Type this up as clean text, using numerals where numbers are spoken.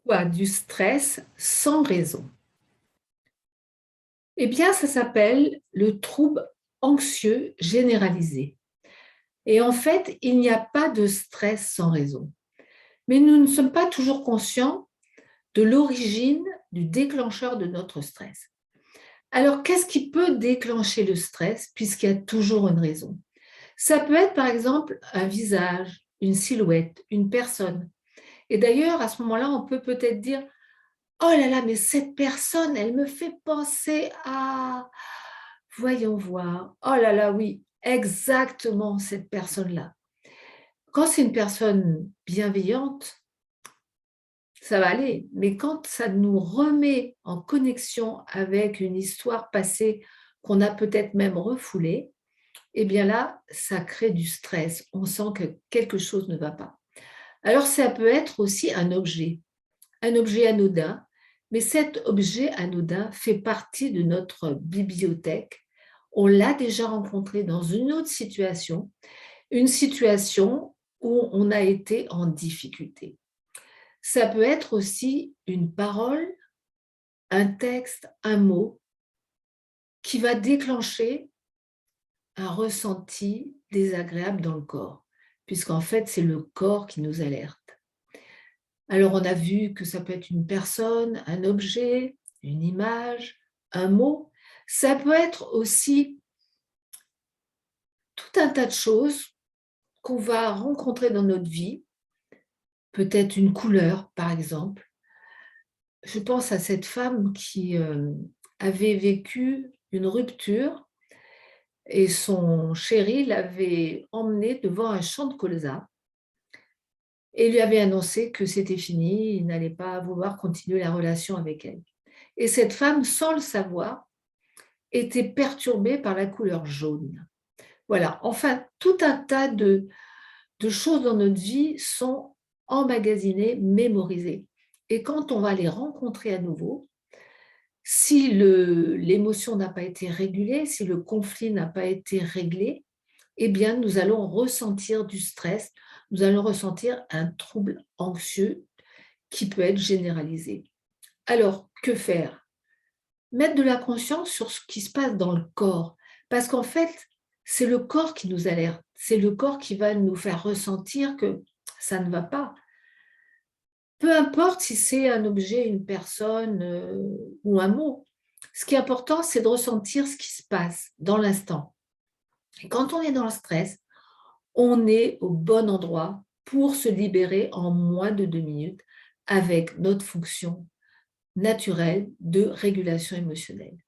Quoi du stress sans raison? Eh bien, ça s'appelle le trouble anxieux généralisé. Et en fait, il n'y a pas de stress sans raison. Mais nous ne sommes pas toujours conscients de l'origine du déclencheur de notre stress. Alors, qu'est-ce qui peut déclencher le stress puisqu'il y a toujours une raison? Ça peut être par exemple un visage, une silhouette, une personne. Et d'ailleurs, à ce moment-là, on peut peut-être dire: «Oh là là, mais cette personne, elle me fait penser à...» Voyons voir. Oh là là, oui, exactement cette personne-là. Quand c'est une personne bienveillante, ça va aller. Mais quand ça nous remet en connexion avec une histoire passée qu'on a peut-être même refoulée, eh bien là, ça crée du stress. On sent que quelque chose ne va pas. Alors ça peut être aussi un objet anodin, mais cet objet anodin fait partie de notre bibliothèque. On l'a déjà rencontré dans une situation où on a été en difficulté. Ça peut être aussi une parole, un texte, un mot qui va déclencher un ressenti désagréable dans le corps, puisqu'en fait, c'est le corps qui nous alerte. Alors, on a vu que ça peut être une personne, un objet, une image, un mot. Ça peut être aussi tout un tas de choses qu'on va rencontrer dans notre vie, peut-être une couleur, par exemple. Je pense à cette femme qui avait vécu une rupture et son chéri l'avait emmenée devant un champ de colza et lui avait annoncé que c'était fini, il n'allait pas vouloir continuer la relation avec elle. Et cette femme, sans le savoir, était perturbée par la couleur jaune. Voilà, enfin, tout un tas de choses dans notre vie sont emmagasinées, mémorisées. Et quand on va les rencontrer à nouveau, si l'émotion n'a pas été régulée, si le conflit n'a pas été réglé, eh bien, nous allons ressentir du stress, nous allons ressentir un trouble anxieux qui peut être généralisé. Alors, que faire? Mettre de la conscience sur ce qui se passe dans le corps, parce qu'en fait, c'est le corps qui nous alerte, c'est le corps qui va nous faire ressentir que ça ne va pas. Peu importe si c'est un objet, une personne ou un mot. Ce qui est important, c'est de ressentir ce qui se passe dans l'instant. Et quand on est dans le stress, on est au bon endroit pour se libérer en moins de 2 minutes avec notre fonction naturelle de régulation émotionnelle.